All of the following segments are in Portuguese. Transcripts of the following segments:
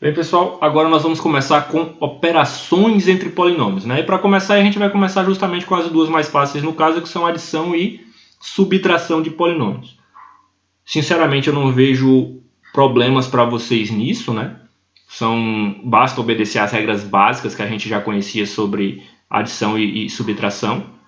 Bem, pessoal, agora nós vamos começar com operações entre polinômios, né? E para começar, a gente vai começar justamente com as duas mais fáceis no caso, que são adição e subtração de polinômios. Sinceramente, eu não vejo problemas para vocês nisso, né? Basta obedecer às regras básicas que a gente já conhecia sobre adição e subtração.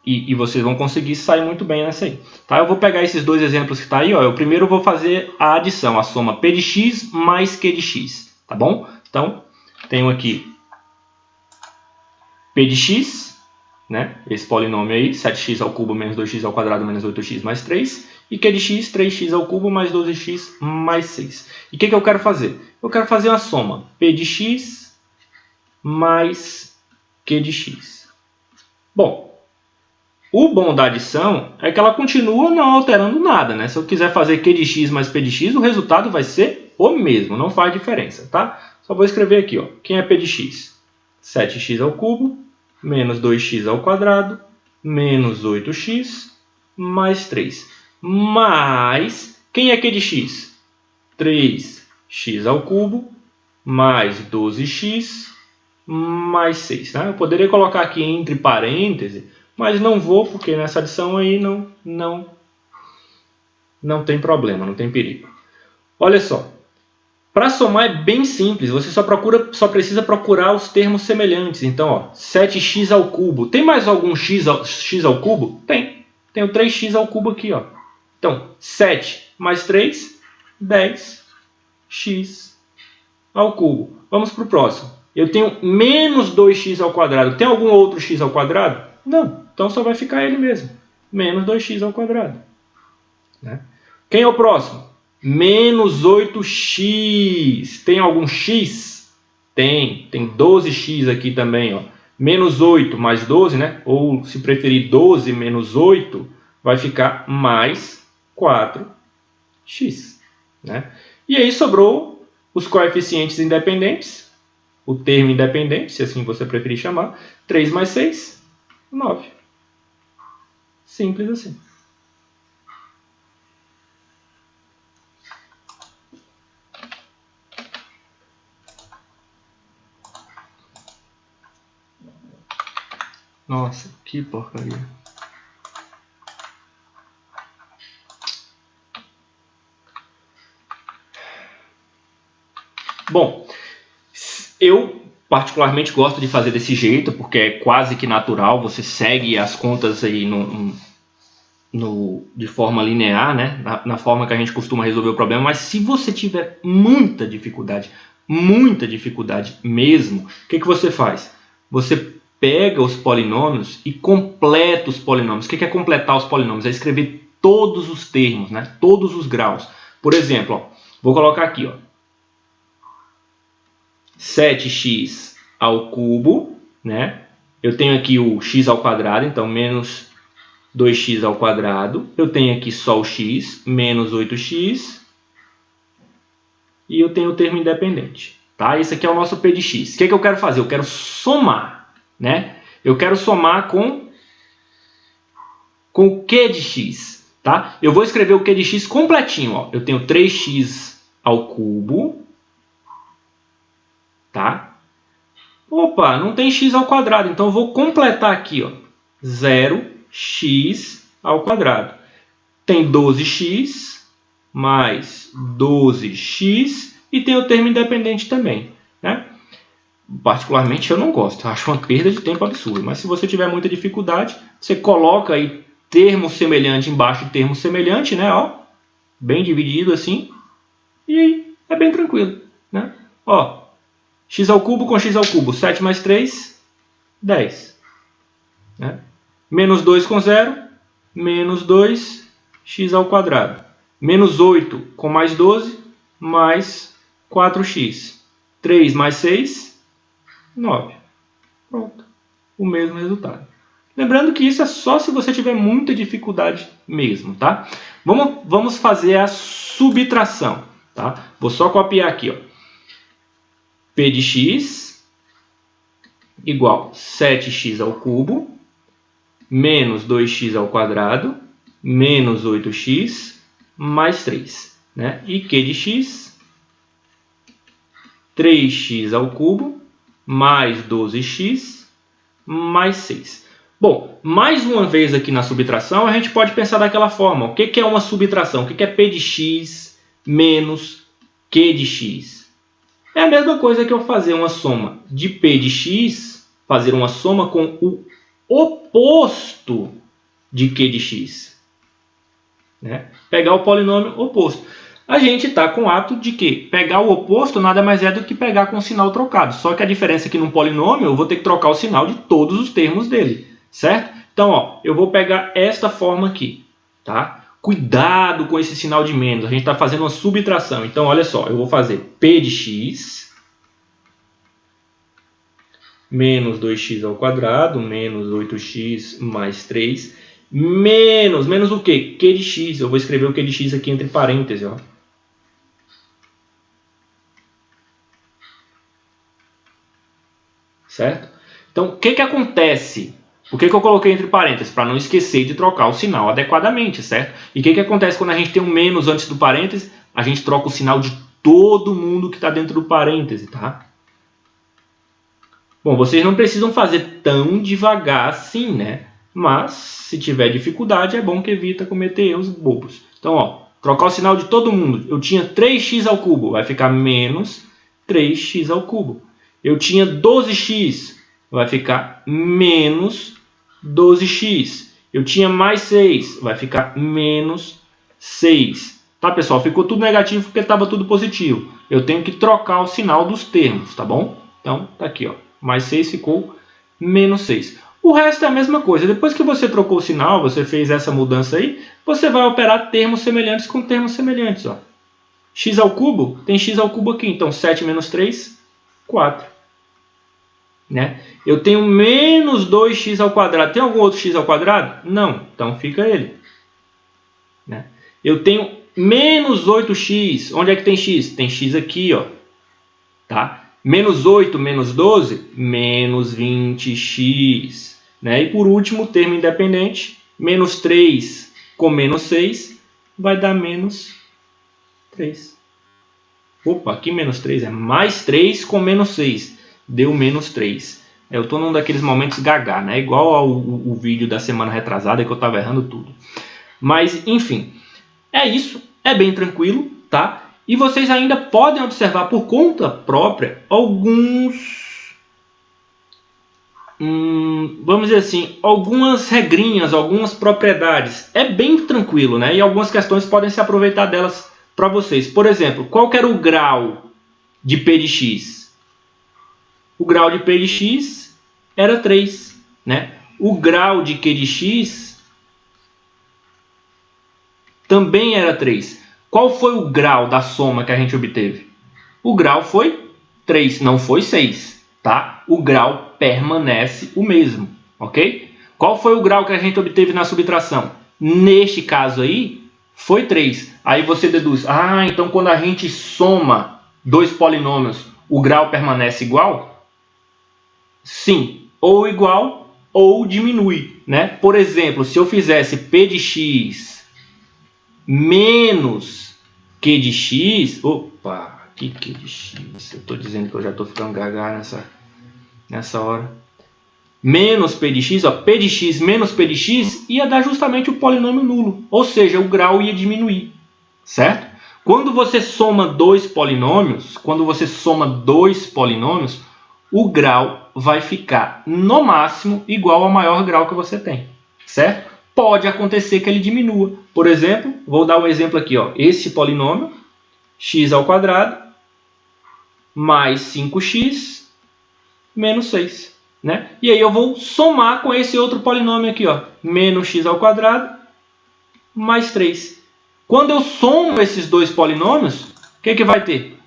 E vocês vão conseguir sair muito bem nessa aí. Tá? Eu vou pegar esses dois exemplos que está aí. Ó. Eu primeiro vou fazer a adição, a soma p de x mais q de x. Tá bom? Então, tenho aqui p de x, né? Esse polinômio aí, 7x ao cubo menos 2x ao quadrado menos 8x mais 3. E q de x, 3x ao cubo mais 12x mais 6. E o que eu quero fazer? Eu quero fazer uma soma p de x mais q de x. Bom, o bom da adição é que ela continua não alterando nada, né? Se eu quiser fazer q de x mais p de x, o resultado vai ser o mesmo, não faz diferença, tá? Só vou escrever aqui, ó. Quem é p de x? 7x ao cubo, menos 2x ao quadrado, menos 8x, mais 3. Mais, quem é q de x? 3x ao cubo, mais 12x, mais 6. Né? Eu poderia colocar aqui entre parênteses, mas não vou, porque nessa adição aí não tem problema, não tem perigo. Olha só, para somar é bem simples, você só precisa procurar os termos semelhantes. Então, ó, 7x ao cubo. Tem mais algum x ao cubo? Tem. Tem o 3x ao cubo aqui. Ó. Então, 7 mais 3, 10x ao cubo. Vamos para o próximo. Eu tenho menos 2x ao quadrado. Tem algum outro x ao quadrado? Não. Então só vai ficar ele mesmo. Menos 2x ao quadrado. Né? Quem é o próximo? Menos 8x. Tem algum x? Tem. Tem 12x aqui também. Ó. Menos 8 mais 12, né? Ou se preferir 12 menos 8, vai ficar mais 4x. Né? E aí sobrou os coeficientes independentes. O termo independente, se assim você preferir chamar. 3 mais 6, 9. Simples assim. Nossa, que porcaria. Bom, eu particularmente gosto de fazer desse jeito, porque é quase que natural, você segue as contas aí de forma linear, né? na forma que a gente costuma resolver o problema, mas se você tiver muita dificuldade mesmo, o que você faz? Você pega os polinômios e completa os polinômios. O que é completar os polinômios? É escrever todos os termos, né? Todos os graus. Por exemplo, ó, vou colocar aqui, ó, 7x ao cubo, né? Eu tenho aqui o x ao quadrado, então menos 2x ao quadrado. Eu tenho aqui só o x, menos 8x. E eu tenho o termo independente. Tá? Esse aqui é o nosso p de x. O que eu quero fazer? Eu quero somar. Né? Eu quero somar com o q de x. Tá? Eu vou escrever o q de x completinho. Ó. Eu tenho 3x ao cubo. Tá? Opa, não tem x ao quadrado. Então eu vou completar aqui. Ó. 0x ao quadrado. Tem 12x mais 12x e tem o termo independente também. Né? Particularmente eu não gosto, eu acho uma perda de tempo absurda. Mas se você tiver muita dificuldade, você coloca aí termo semelhante embaixo de termo semelhante, né? Ó, bem dividido assim, e aí é bem tranquilo. Né? Ó, x ao cubo com x ao cubo, 7 mais 3, 10. Né? Menos 2 com 0, menos 2, x ao quadrado. Menos 8 com mais 12, mais 4x. 3 mais 6, 9. Pronto. O mesmo resultado. Lembrando que isso é só se você tiver muita dificuldade mesmo, tá? Vamos fazer a subtração, tá? Vou só copiar aqui, ó. P de x igual 7x ao cubo menos 2x ao quadrado menos 8x mais 3. Né? E q de x 3x ao cubo mais 12x mais 6. Bom, mais uma vez aqui na subtração, a gente pode pensar daquela forma. O que é uma subtração? O que é p de x menos q de x? É a mesma coisa que eu fazer uma soma de p de x, fazer uma soma com o oposto de q de x. Né? Pegar o polinômio oposto. A gente está com o ato de que pegar o oposto nada mais é do que pegar com o sinal trocado. Só que a diferença é que num polinômio eu vou ter que trocar o sinal de todos os termos dele. Certo? Então, ó, eu vou pegar esta forma aqui. Tá? Cuidado com esse sinal de menos. A gente está fazendo uma subtração. Então, olha só. Eu vou fazer p de x menos 2x ao quadrado menos 8x mais 3 menos o quê? Q de x. Eu vou escrever o Q de x aqui entre parênteses. Ó. Certo? Então, o que acontece? Por que eu coloquei entre parênteses? Para não esquecer de trocar o sinal adequadamente, certo? E o que acontece quando a gente tem um menos antes do parênteses? A gente troca o sinal de todo mundo que está dentro do parêntese, tá? Bom, vocês não precisam fazer tão devagar assim, né? Mas, se tiver dificuldade, é bom que evita cometer erros bobos. Então, ó, trocar o sinal de todo mundo. Eu tinha 3x ao cubo, vai ficar menos 3x ao cubo. Eu tinha 12x, vai ficar menos 12x. Eu tinha mais 6, vai ficar menos 6. Tá, pessoal? Ficou tudo negativo porque estava tudo positivo. Eu tenho que trocar o sinal dos termos, tá bom? Então, tá aqui, ó. Mais 6 ficou menos 6. O resto é a mesma coisa. Depois que você trocou o sinal, você fez essa mudança aí, você vai operar termos semelhantes com termos semelhantes. Ó. X ao cubo, tem x ao cubo aqui. Então, 7 menos 3, 4. Né? Eu tenho menos 2x ao quadrado. Tem algum outro x ao quadrado? Não. Então, fica ele. Né? Eu tenho menos 8x. Onde é que tem x? Tem x aqui, ó. Tá? Menos 8 menos 12, menos 20x. Né? E por último, o termo independente, menos 3 com menos 6, vai dar menos 3. Opa, aqui menos 3 é mais 3 com menos 6. Deu menos 3. Eu estou num daqueles momentos gaga, né? Igual ao vídeo da semana retrasada que eu estava errando tudo. Mas, enfim, é isso. É bem tranquilo, tá? E vocês ainda podem observar por conta própria alguns, vamos dizer assim, algumas regrinhas, algumas propriedades. É bem tranquilo, né? E algumas questões podem se aproveitar delas para vocês. Por exemplo, qual que era o grau de P de x? O grau de P de x era 3, né? O grau de Q de x também era 3. Qual foi o grau da soma que a gente obteve? O grau foi 3, não foi 6, tá? O grau permanece o mesmo, ok? Qual foi o grau que a gente obteve na subtração? Neste caso aí, foi 3. Aí você deduz, então quando a gente soma dois polinômios, o grau permanece igual? Sim, ou igual ou diminui, né? Por exemplo, se eu fizesse P de x menos Q de x... Opa, que Q de x? Eu estou dizendo que eu já estou ficando gaga nessa hora. Menos P de x, ó, P de x menos P de x ia dar justamente o polinômio nulo. Ou seja, o grau ia diminuir, certo? Quando você soma dois polinômios, o grau vai ficar, no máximo, igual ao maior grau que você tem, certo? Pode acontecer que ele diminua. Por exemplo, vou dar um exemplo aqui, ó. Esse polinômio, x ao quadrado, mais 5x, menos 6. Né? E aí eu vou somar com esse outro polinômio aqui, ó. Menos x ao quadrado, mais 3. Quando eu somo esses dois polinômios, o que vai ter?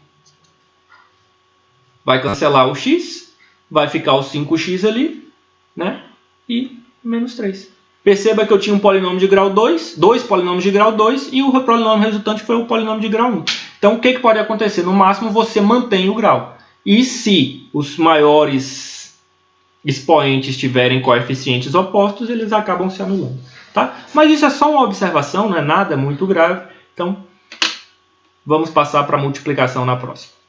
Vai cancelar o x, vai ficar o 5x ali, né? E menos 3. Perceba que eu tinha um polinômio de grau 2, dois polinômios de grau 2, e o polinômio resultante foi o polinômio de grau 1. Então, o que pode acontecer? No máximo, você mantém o grau. E se os maiores expoentes tiverem coeficientes opostos, eles acabam se anulando. Tá? Mas isso é só uma observação, não é nada muito grave. Então, vamos passar para a multiplicação na próxima.